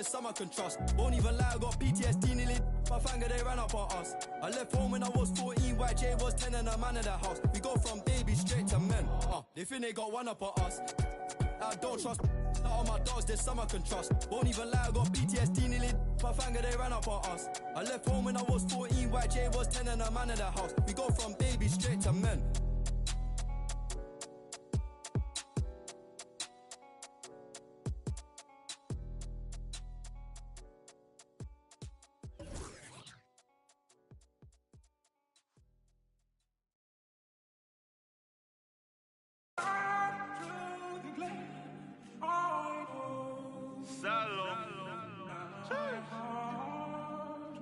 Some I can trust. Won't even lie, I got PTSD nearly. My finger, they ran up on us. I left home when I was 14, white J was 10 and a man in the house. We go from baby straight to men. They think they got one up on us. I don't trust. All my dogs, there's some I can trust. Won't even lie, I got PTSD nearly. My finger, they ran up on us. I left home when I was 14, white J was 10 and a man in the house. We go from baby straight to men.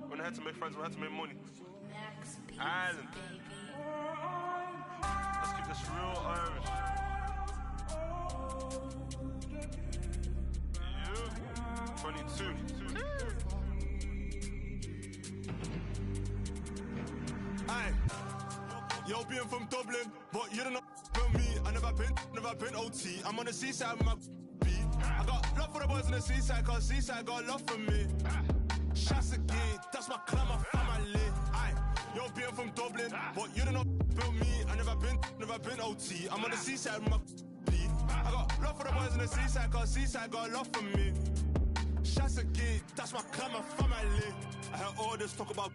When I had to make friends, we had to make money. Island. Let's keep this real Irish. Yeah. 22. Aye. Yo, being from Dublin, but you don't know about me. I never been OT. I'm on the seaside with my beat. I got love for the boys on the seaside, cause seaside got love for me. Shots again, that's my clan, my family. Aye, yo, being from Dublin, but you don't know about me. I never been OT. I'm on the seaside with my beat. I got love for the boys on the seaside, cause seaside got love for me. Shots again, that's my clan, my family. I heard all this talk about.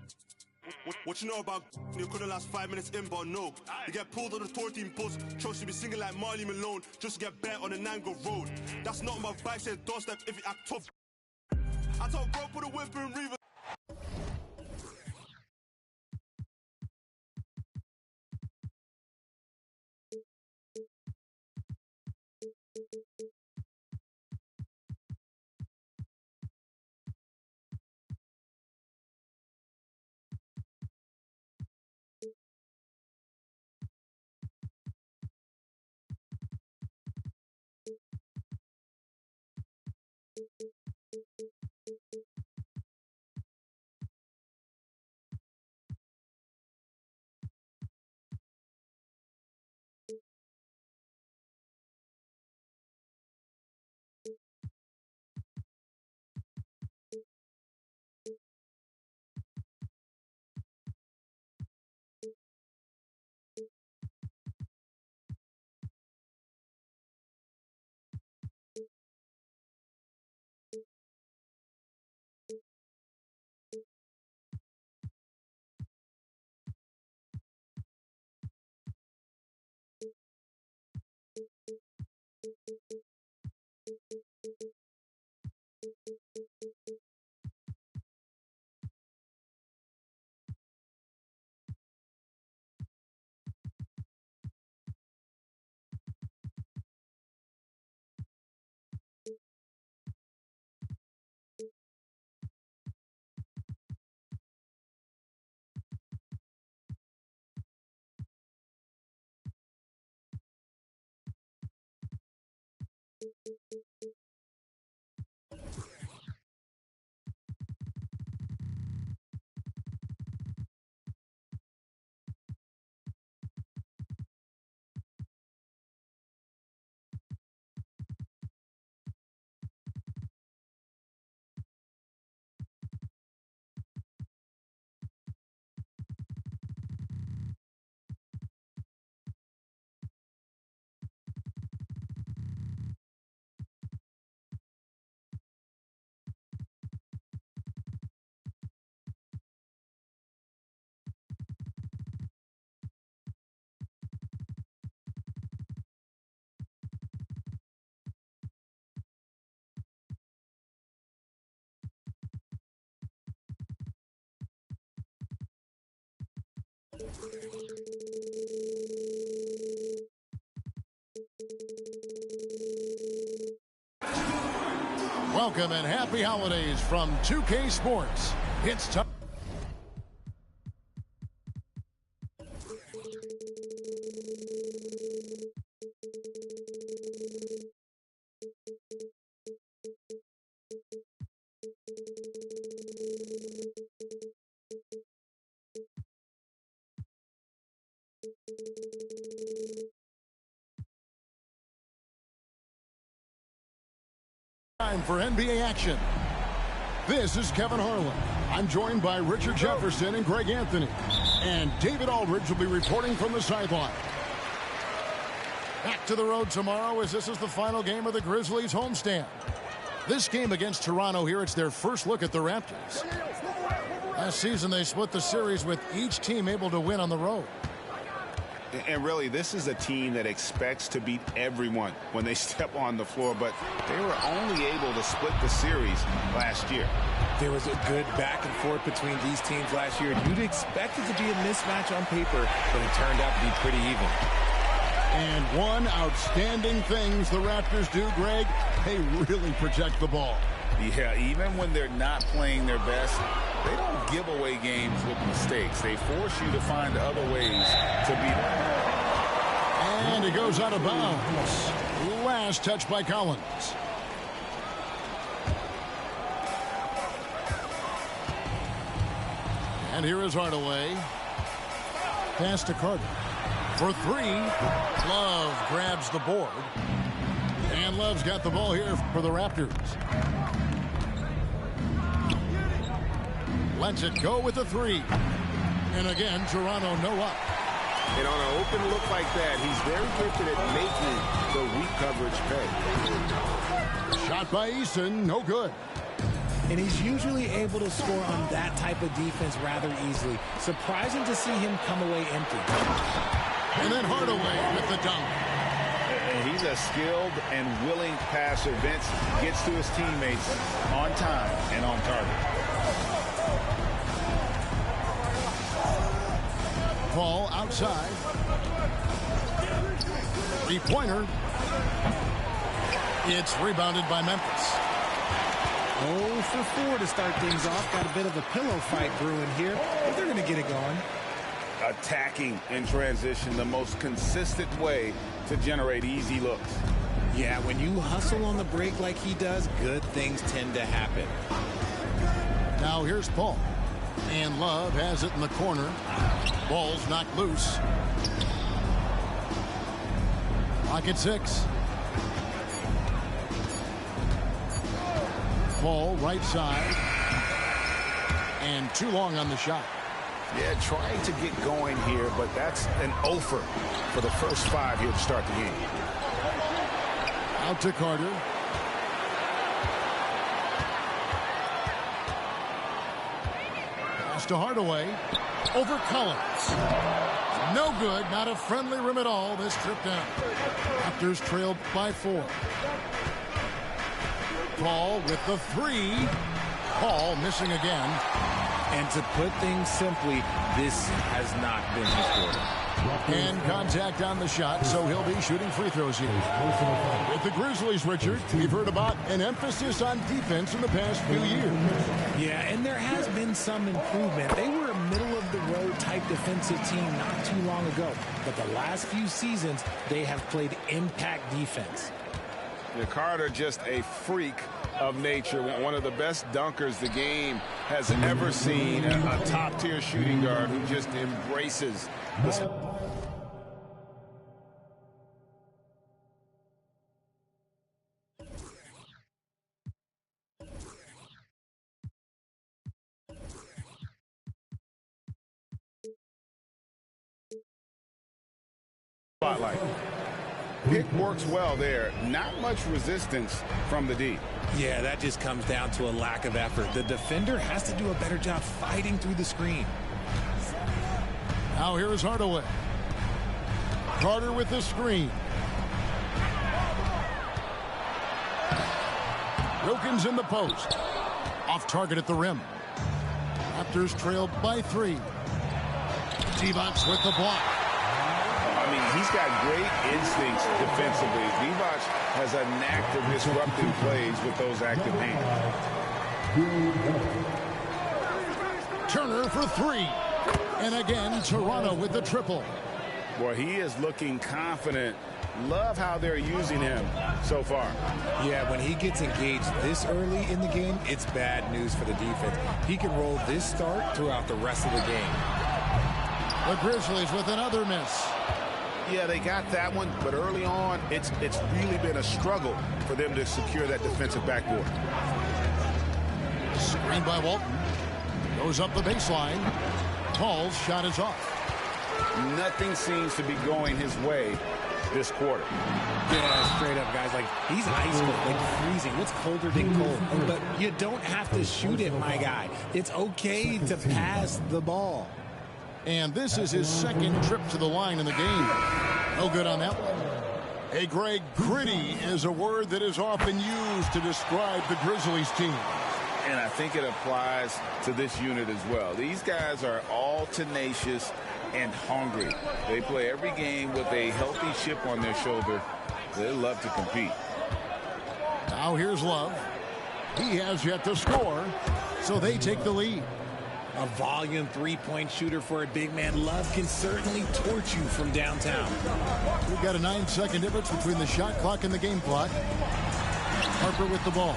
What you know about you couldn't last 5 minutes in, but no. You get pulled on the 14 bus, chose to be singing like Marley Malone, just to get bet on the Nango Road. That's not my vibe, said doorstep if you act tough. I told bro, put a whip in Reaver. Welcome and happy holidays from 2K Sports. It's time. Time for NBA action. This is Kevin Harlan. I'm joined by Richard Jefferson and Greg Anthony. And David Aldridge will be reporting from the sideline. Back to the road tomorrow as this is the final game of the Grizzlies homestand. This game against Toronto here, it's their first look at the Raptors. Last season they split the series with each team able to win on the road. And really, this is a team that expects to beat everyone when they step on the floor, but they were only able to split the series last year. There was a good back and forth between these teams last year. You'd expect it to be a mismatch on paper, but it turned out to be pretty even. And one outstanding things the Raptors do, Greg, they really protect the ball. Yeah, even when they're not playing their best, they don't give away games with mistakes. They force you to find other ways to beat them. And it goes out of bounds. Last touch by Collins. And here is Hardaway. Pass to Carter. For three. Love grabs the board. And Love's got the ball here for the Raptors. Lets it go with the three. And again, Toronto no up. And on an open look like that, he's very gifted at making the weak coverage pay. Shot by Eason, no good. And he's usually able to score on that type of defense rather easily. Surprising to see him come away empty. And then Hardaway with the dunk. And he's a skilled and willing passer. Vince gets to his teammates on time and on target. Ball outside. Three-pointer. It's rebounded by Memphis. 0 for 4 to start things off. Got a bit of a pillow fight brewing here, but they're going to get it going. Attacking in transition, the most consistent way to generate easy looks. Yeah, when you hustle on the break like he does, good things tend to happen. Now here's Paul. And Love has it in the corner. Ball's knocked loose. Clock at 6. Ball right side. And too long on the shot. Yeah, trying to get going here, but that's an offer for the first 5 here to start the game. Out to Carter. Pass to Hardaway. Over Collins. No good. Not a friendly rim at all this trip down. Raptors trailed by 4. Paul with the 3. Paul missing again. And to put things simply, this has not been his quarter. And contact on the shot, so he'll be shooting free throws here. With the Grizzlies, Richard, we've heard about an emphasis on defense in the past few years. Yeah, and there has been some improvement. They were a middle-of-the-road type defensive team not too long ago. But the last few seasons, they have played impact defense. Yeah, Carter just a freak of nature, one of the best dunkers the game has ever seen, a top-tier shooting guard who just embraces the spotlight. Pick works well there. Not much resistance from the D. Yeah, that just comes down to a lack of effort. The defender has to do a better job fighting through the screen. Now here is Hardaway. Carter with the screen. Wilkins in the post. Off target at the rim. Raptors trailed by 3. Divac with the block. I mean, he's got great instincts defensively. Divac has a knack for disrupting plays with those active hands. Turner for 3. And again, Toronto with the triple. Boy, he is looking confident. Love how they're using him so far. Yeah, when he gets engaged this early in the game, it's bad news for the defense. He can roll this start throughout the rest of the game. The Grizzlies with another miss. Yeah, they got that one, but early on, it's really been a struggle for them to secure that defensive backboard. Screen by Walton. Goes up the baseline. Paul's shot is off. Nothing seems to be going his way this quarter. Yeah, straight up, guys. Like, he's ice cold, like freezing. What's colder than cold? But you don't have to shoot it, my guy. It's okay to pass the ball. And this is his second trip to the line in the game. No good on that one. Hey, Greg, gritty is a word that is often used to describe the Grizzlies team. And I think it applies to this unit as well. These guys are all tenacious and hungry. They play every game with a healthy chip on their shoulder. They love to compete. Now here's Love. He has yet to score, so they take the lead. A volume three-point shooter for a big man. Love can certainly torch you from downtown. We've got a 9-second difference between the shot clock and the game clock. Harper with the ball.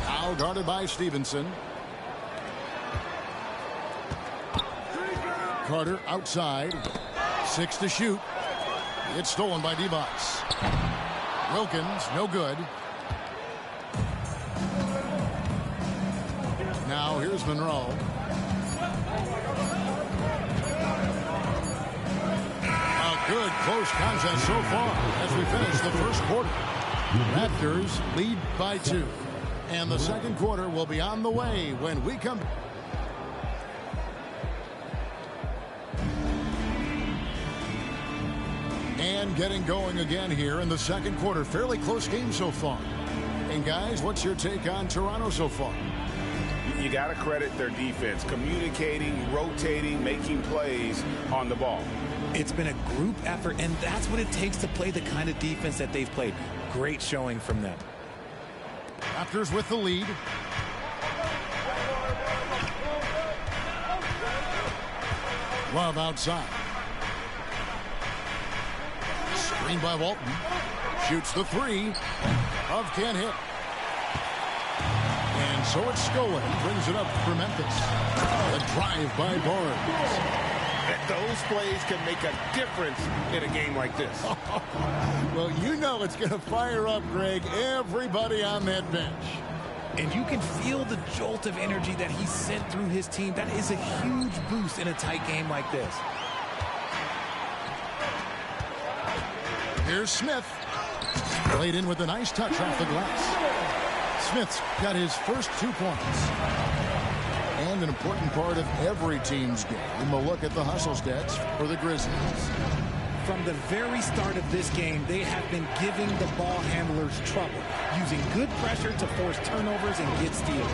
Now guarded by Stevenson. Carter outside. 6 to shoot. It's stolen by Divac. Wilkins, no good. Now here's Monroe. A good close contest so far as we finish the first quarter. Raptors lead by 2. And the second quarter will be on the way when we come. And getting going again here in the second quarter. Fairly close game so far. And guys, what's your take on Toronto so far? You got to credit their defense, communicating, rotating, making plays on the ball. It's been a group effort, and that's what it takes to play the kind of defense that they've played. Great showing from them. Raptors with the lead. Love outside. Screen by Walton. Shoots the 3. Love can't hit. And so it's Scola. Brings it up for Memphis. The drive by Barnes. Those plays can make a difference in a game like this. Well, you know it's going to fire up, Greg, everybody on that bench. And you can feel the jolt of energy that he sent through his team. That is a huge boost in a tight game like this. Here's Smith. Played in with a nice touch off the glass. Smith's got his first 2 points. And an important part of every team's game. We'll look at the hustle stats for the Grizzlies. From the very start of this game, they have been giving the ball handlers trouble, using good pressure to force turnovers and get steals.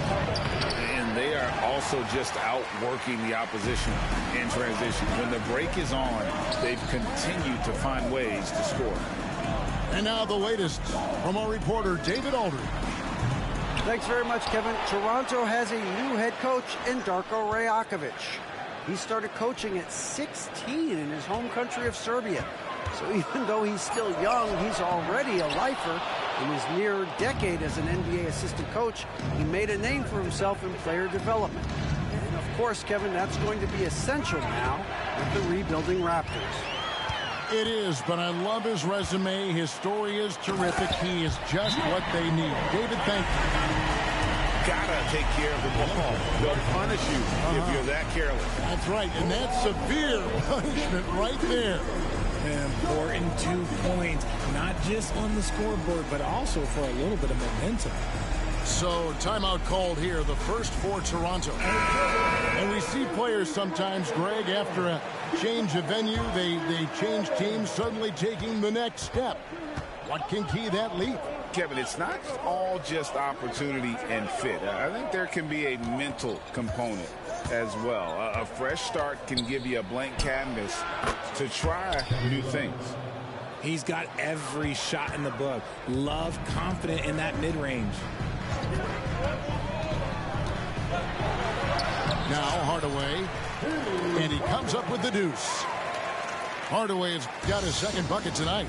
And they are also just outworking the opposition in transition. When the break is on, they've continued to find ways to score. And now the latest from our reporter, David Aldridge. Thanks very much, Kevin. Toronto has a new head coach in Darko Rajakovic. He started coaching at 16 in his home country of Serbia. So even though he's still young, he's already a lifer. In his near decade as an NBA assistant coach, he made a name for himself in player development. And of course, Kevin, that's going to be essential now with the rebuilding Raptors. It is, but I love his resume. His story is terrific. He is just what they need. David, thank you. Gotta take care of the ball. They'll punish you if you're that careless. That's right, and that's severe punishment right there. An important 2 points, not just on the scoreboard, but also for a little bit of momentum. So, timeout called here, the first for Toronto. And we see players sometimes, Greg, after a change of venue, they change teams, suddenly taking the next step. What can key that leap? Kevin, it's not all just opportunity and fit. I think there can be a mental component as well. A fresh start can give you a blank canvas to try new things. He's got every shot in the book. Love confident in that mid-range. Now Hardaway, and he comes up with the deuce. Hardaway has got his second bucket tonight.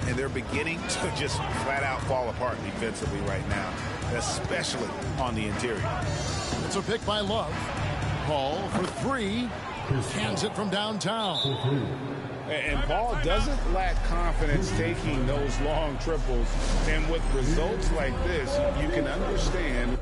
And they're beginning to just flat out fall apart defensively right now, especially on the interior. It's a pick by Love. Paul for 3. Cans it from downtown. And Paul doesn't lack confidence taking those long triples. And with results like this, you can understand.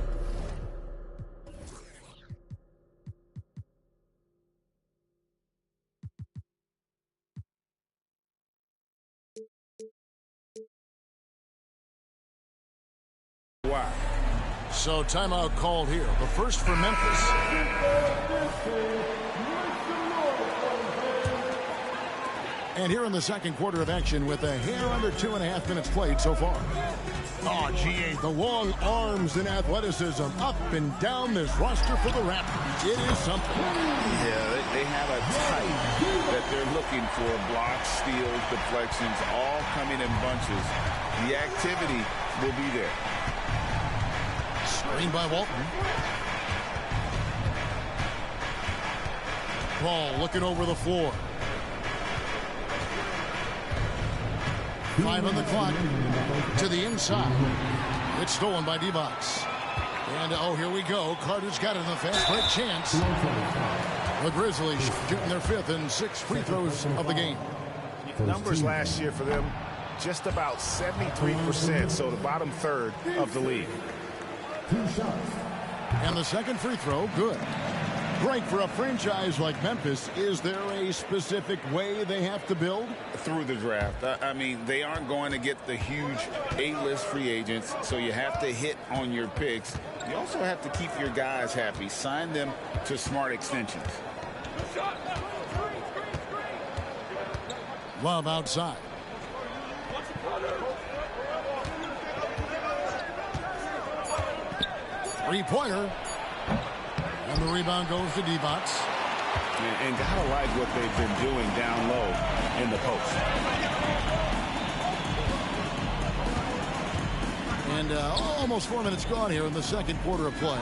So timeout called here. The first for Memphis. And here in the second quarter of action with a hair under 2.5 minutes played so far. Oh, GA, the long arms and athleticism up and down this roster for the Raptors. It is something. Yeah, they have a type that they're looking for. Blocks, steals, deflections, all coming in bunches. The activity will be there. Screen by Walton. Ball looking over the floor. 5 on the clock. To the inside. It's stolen by Divac. And, oh, here we go. Carter's got it in the fast break chance. The Grizzlies shooting their 5th and 6th free throws of the game. Numbers last year for them, just about 73%, so the bottom third of the league. And the second free throw, good. Great for a franchise like Memphis. Is there a specific way they have to build? Through the draft. I mean, they aren't going to get the huge A-list free agents, so you have to hit on your picks. You also have to keep your guys happy. Sign them to smart extensions. Love outside. Three-pointer. And the rebound goes to Divac. And gotta like what they've been doing down low in the post. And almost 4 minutes gone here in the second quarter of play.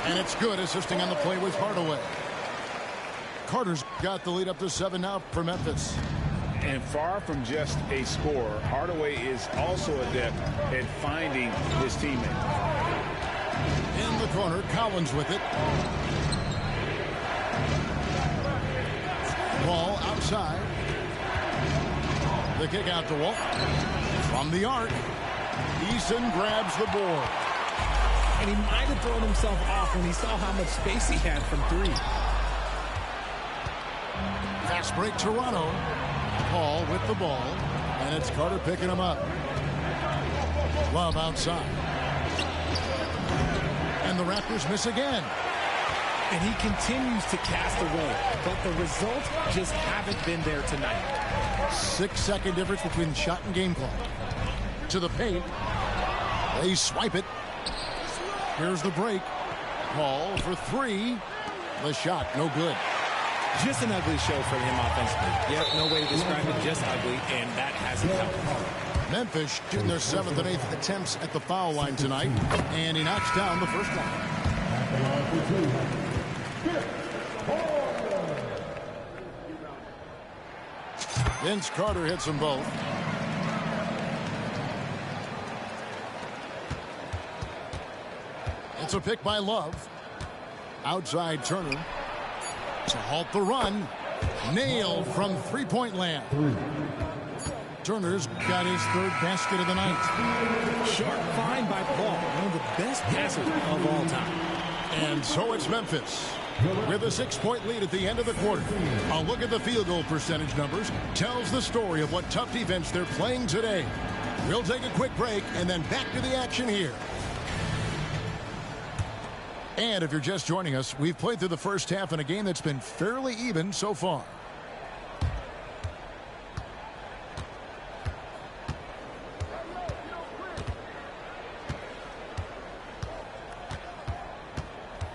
And it's good. Assisting on the play was Hardaway. Carter's got the lead up to 7 now for Memphis. And far from just a scorer, Hardaway is also adept at finding his teammate. In the corner, Collins with it. Ball outside. The kick out to Walt. From the arc, Eason grabs the board. And he might have thrown himself off when he saw how much space he had from 3. Fast break, Toronto. Paul with the ball. And it's Carter picking him up. Love outside. And the Raptors miss again. And he continues to cast away, but the results just haven't been there tonight. 6-second difference between shot and game clock. To the paint. They swipe it. Here's the break. Paul for 3. The shot, no good. Just an ugly show for him offensively. Yep, no way to describe it, just ugly, and that hasn't helped. Memphis shooting their 7th and 8th attempts at the foul line tonight, and he knocks down the first one. Vince Carter hits them both. It's a pick by Love. Outside Turner. To halt the run. Nailed from three-point land. Turner's got his 3rd basket of the night. Sharp find by Paul, one of the best passers of all time. And so it's Memphis with a 6-point lead at the end of the quarter. A look at the field goal percentage numbers tells the story of what tough defense they're playing today. We'll take a quick break and then back to the action here. And if you're just joining us, we've played through the first half in a game that's been fairly even so far.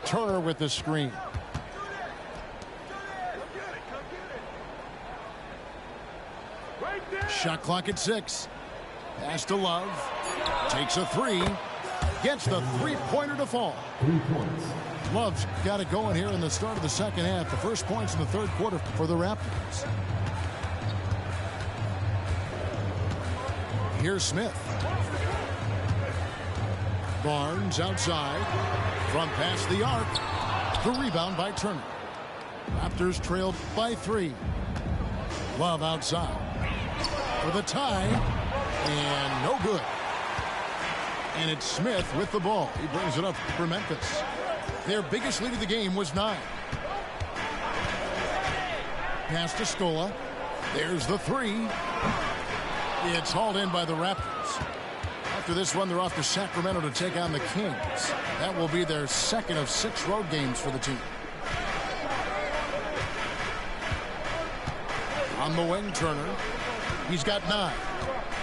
Turner with the screen. Shot clock at 6. Pass to Love. Takes a 3. Gets the three-pointer to fall. 3 points. Love's got it going here in the start of the second half. The first points in the third quarter for the Raptors. Here's Smith. Barnes outside. From past the arc. The rebound by Turner. Raptors trailed by 3. Love outside. For the tie. And no good. And it's Smith with the ball. He brings it up for Memphis. Their biggest lead of the game was 9. Pass to Scola. There's the 3. It's hauled in by the Raptors. After this one, they're off to Sacramento to take on the Kings. That will be their second of 6 road games for the team. On the wing, Turner. He's got 9.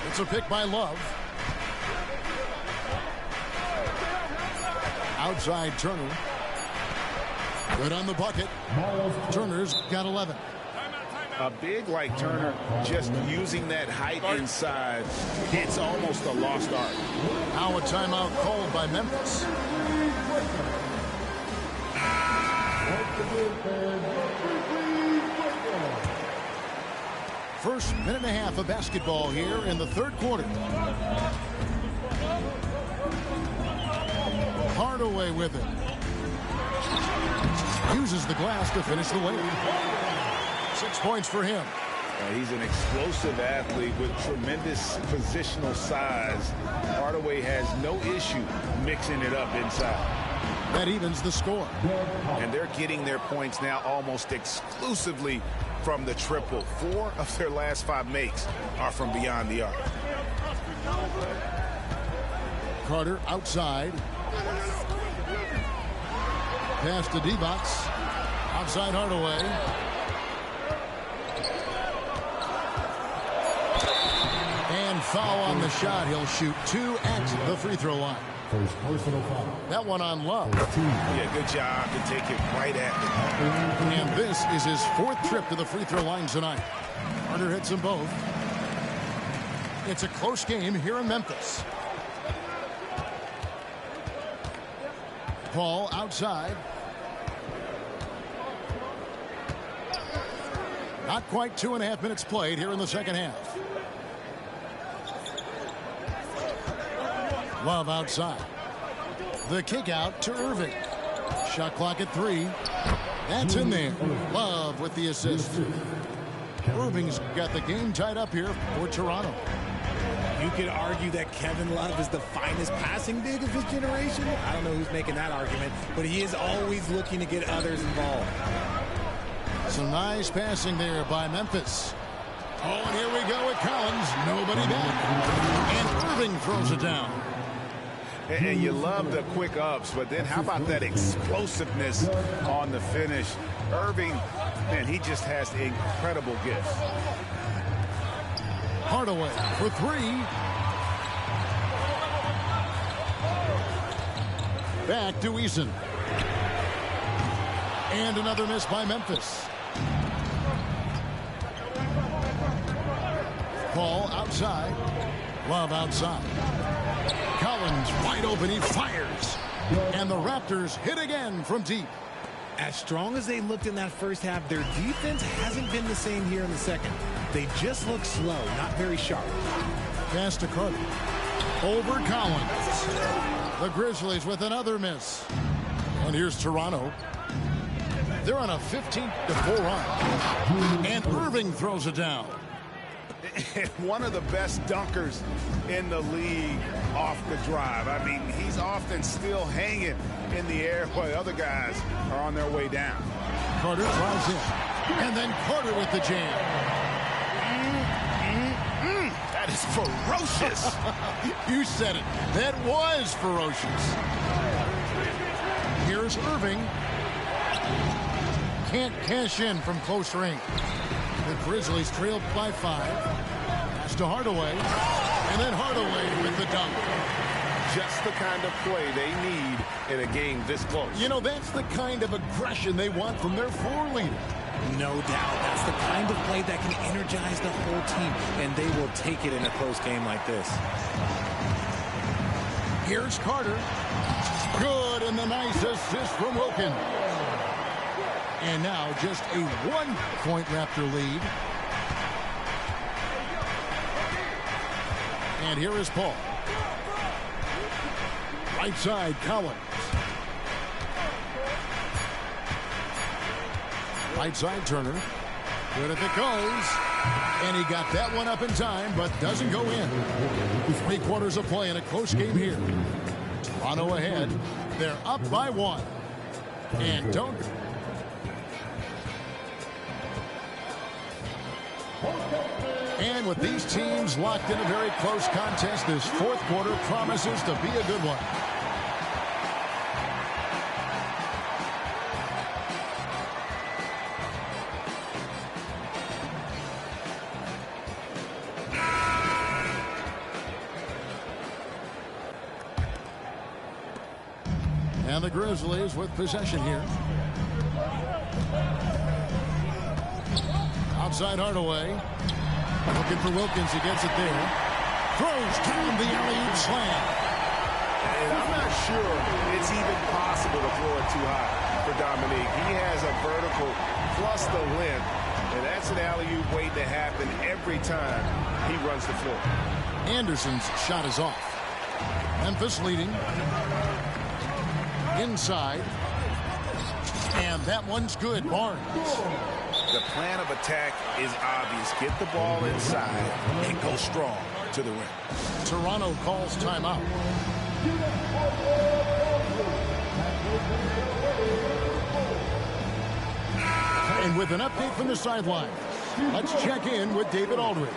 It's a pick by Love. Outside Turner. Good on the bucket. Turner's got 11. A big like Turner, just using that height inside, it's almost a lost art. Now a timeout called by Memphis. First minute and a half of basketball here in the third quarter. Hardaway with it. Uses the glass to finish the lane. 6 points for him. He's an explosive athlete with tremendous positional size. Hardaway has no issue mixing it up inside. That evens the score. And they're getting their points now almost exclusively from the triple. 4 of their last 5 makes are from beyond the arc. Carter outside. Pass to Divac. Outside Hardaway. And foul on the shot. He'll shoot 2 at the free throw line. First personal foul. That one on Love. Yeah, good job to take it right at him. And this is his 4th trip to the free throw line tonight. Carter hits them both. It's a close game here in Memphis. Paul outside. Not quite 2.5 minutes played here in the second half. Love outside. The kick out to Irving. Shot clock at 3. That's in there. Love with the assist. Irving's got the game tied up here for Toronto. You could argue that Kevin Love is the finest passing big of his generation. I don't know who's making that argument, but he is always looking to get others involved. Some nice passing there by Memphis. Oh, and here we go with Collins. Nobody back. And Irving throws it down. And you love the quick ups, but then how about that explosiveness on the finish? Irving, man, he just has incredible gifts. Hardaway for 3. Back to Eason. And another miss by Memphis. Paul outside. Love outside. Collins wide open. He fires. And the Raptors hit again from deep. As strong as they looked in that first half, their defense hasn't been the same here in the second. They just look slow, not very sharp. Pass to Carter. Over Collins. The Grizzlies with another miss. And here's Toronto. They're on a 15-4 run. And Irving throws it down. One of the best dunkers in the league off the drive. I mean, he's often still hanging in the air while other guys are on their way down. Carter drives in. And then Carter with the jam. That is ferocious. You said it. That was ferocious. Here's Irving. Can't cash in from close range. The Grizzlies trailed by 5. Pass to Hardaway. And then Hardaway with the dunk. Just the kind of play they need in a game this close. You know, that's the kind of aggression they want from their floor leader. No doubt. That's the kind of play that can energize the whole team, and they will take it in a close game like this. Here's Carter. Good, and the nice assist from Wilkin. And now just a 1-point Raptor lead. And here is Paul. Right side, Collins. Right side, Turner. Good if it goes. And he got that one up in time, but doesn't go in. 3 quarters of play in a close game here. Toronto ahead. They're up by 1. And don't... And with these teams locked in a very close contest, this fourth quarter promises to be a good one. And the Grizzlies with possession here. Outside Hardaway. Looking for Wilkins. He gets it there. Throws down the alley-oop slam. And I'm not sure it's even possible to throw it too high for Dominique. He has a vertical plus the length. And that's an alley-oop waiting to happen every time he runs the floor. Anderson's shot is off. Memphis leading. Inside. And that one's good. Barnes. The plan of attack is obvious. Get the ball inside and go strong to the rim. Toronto calls timeout. And with an update from the sideline, let's check in with David Aldridge.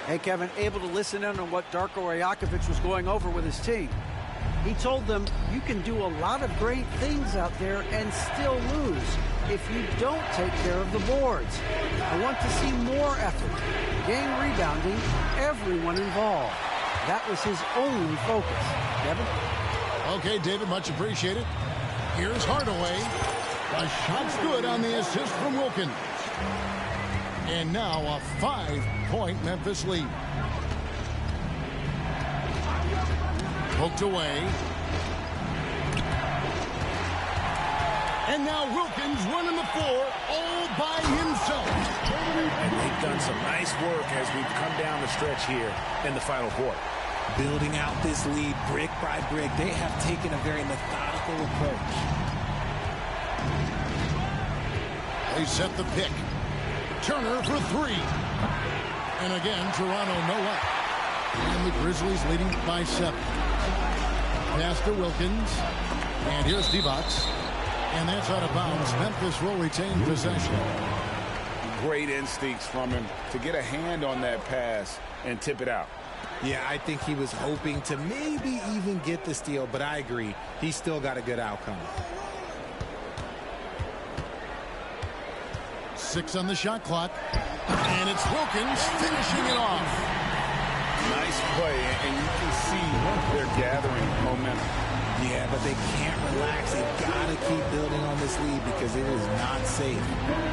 Hey, Kevin, able to listen in on what Darko Rajakovic was going over with his team. He told them, you can do a lot of great things out there and still lose if you don't take care of the boards. I want to see more effort, game rebounding, everyone involved. That was his only focus. Kevin? Okay, David, much appreciated. Here's Hardaway. A shot's good on the assist from Wilkins. And now a 5-point Memphis lead. Poked away. And now Wilkins running the floor all by himself. And they've done some nice work as we've come down the stretch here in the final quarter. Building out this lead brick by brick, they have taken a very methodical approach. They set the pick. Turner for three. And again, Toronto no up. And the Grizzlies leading by 7. Pass to Wilkins. And here's Divac. And that's out of bounds. Memphis will retain possession. Great instincts from him to get a hand on that pass and tip it out. Yeah, I think he was hoping to maybe even get the steal, but I agree. He still got a good outcome. 6 on the shot clock. And it's Wilkins finishing it off. Nice play, and you can see they're gathering momentum. Yeah, but they can't relax. They've got to keep building on this lead because it is not safe.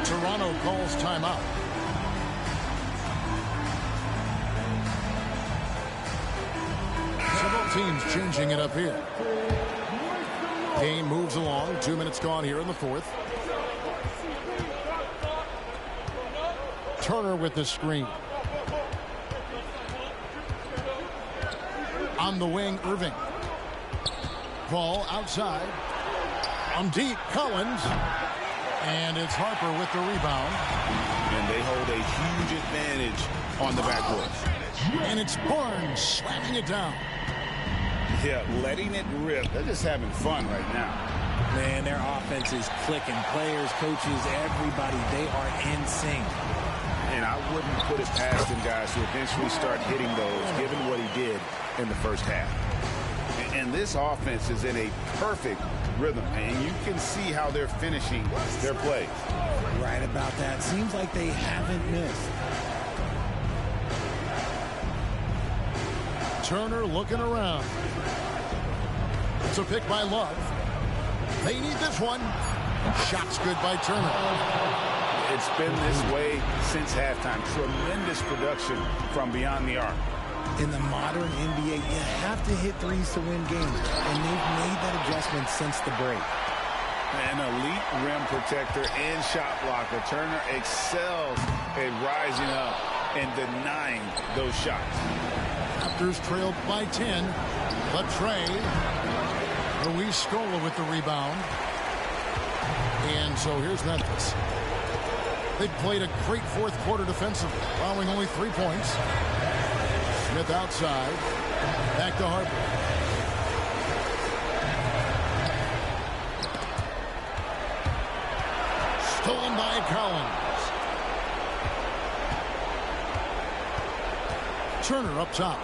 Toronto calls timeout. Several teams changing it up here. Game moves along. 2 minutes gone here in the fourth. Turner with the screen. On the wing, Irving. Ball outside. On deep, Collins. And it's Harper with the rebound. And they hold a huge advantage on the backcourt. And it's Barnes slamming it down. Yeah, letting it rip. They're just having fun right now. Man, their offense is clicking. Players, coaches, everybody, they are in sync. And I wouldn't put it past him, guys, to eventually start hitting those, given what he did in the first half. And this offense is in a perfect rhythm, and you can see how they're finishing their plays. Right about that. Seems like they haven't missed. Turner looking around. It's a pick by Love. They need this one. Shot's good by Turner. It's been this way since halftime. Tremendous production from beyond the arc. In the modern NBA, you have to hit threes to win games, and they've made that adjustment since the break. An elite rim protector and shot blocker. Turner excels at rising up and denying those shots. Raptors trailed by 10. Latrey. Luis Scola with the rebound. And so here's Memphis. They played a great fourth quarter defensively, allowing only 3 points. Smith outside. Back to Harper. Stolen by Collins. Turner up top.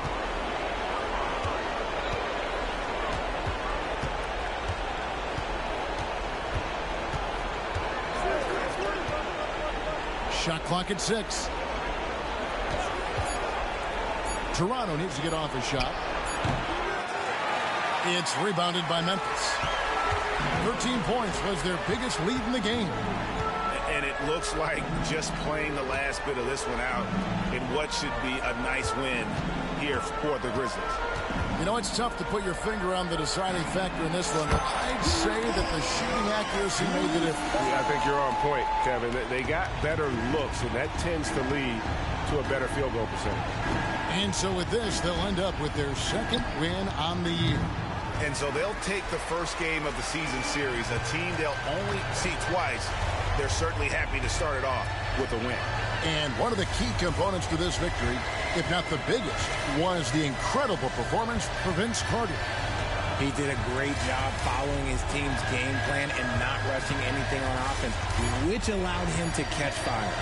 Shot clock at 6. Toronto needs to get off a shot. It's rebounded by Memphis. 13 points was their biggest lead in the game. And it looks like just playing the last bit of this one out in what should be a nice win here for the Grizzlies. You know, it's tough to put your finger on the deciding factor in this one, but I'd say that the shooting accuracy made the difference. Yeah, I think you're on point, Kevin. They got better looks, and that tends to lead to a better field goal percentage. And so with this, they'll end up with their second win on the year. And so they'll take the first game of the season series, a team they'll only see twice. They're certainly happy to start it off with a win. And one of the key components to this victory, if not the biggest, was the incredible performance for Vince Carter. He did a great job following his team's game plan and not rushing anything on offense, which allowed him to catch fire.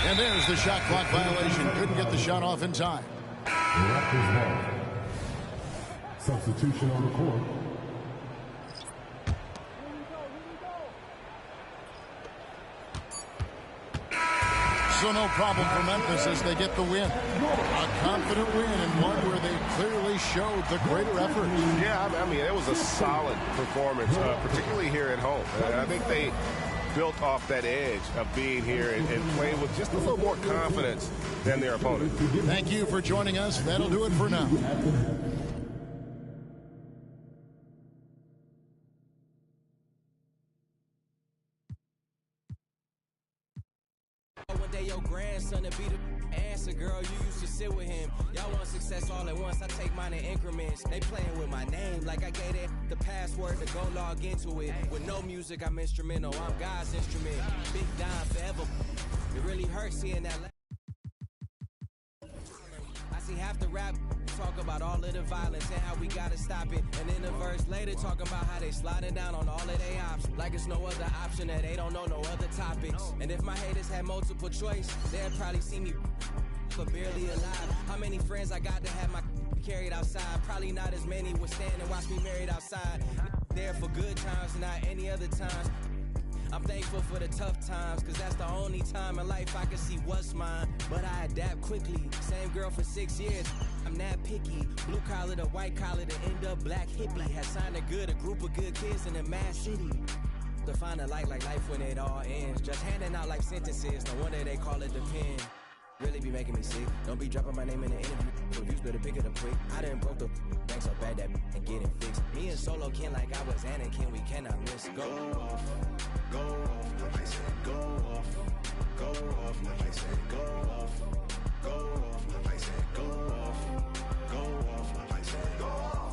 And there's the shot clock violation. Couldn't get the shot off in time. Raptors ball. Substitution on the court. So no problem for Memphis as they get the win. A confident win and one where they clearly showed the greater effort. Yeah, I mean, it was a solid performance, particularly here at home. I think they built off that edge of being here and playing with just a little more confidence than their opponent. Thank you for joining us. That'll do it for now. One day your grandson to be the answer, girl. You used to sit with him. Y'all want success all at once. I take mine in increments. They playing with my name like I gave it the password to go log into it. With no music, I'm instrumental. I'm God's instrument. Big Don forever. It really hurts seeing that. I see half the rap talk about all of the violence and how we gotta stop it, and then the verse later talking about how they sliding down on all of their options like it's no other option, that they don't know no other topics. And if my haters had multiple choice, they'd probably see me but barely alive. How many friends I got to have my carried outside? Probably not as many would stand and watch me married outside. There for good times and not any other times. I'm thankful for the tough times, cause that's the only time in life I can see what's mine. But I adapt quickly. Same girl for 6 years. I'm not picky. Blue collar to white collar to end up black hippie. Had signed a group of good kids in a mass city. To find a light like life when it all ends. Just handing out life sentences. No wonder they call it the pen. Really be making me sick. Don't be dropping my name in the interview. Reviews better pick it up quick. I done broke the bank so bad that and getting fixed. Me and Solo Ken like I was Anakin. We cannot miss. Go off. Go off. I said go off. Go off. I said go off. Go off. I said go off. Go off. I said go off.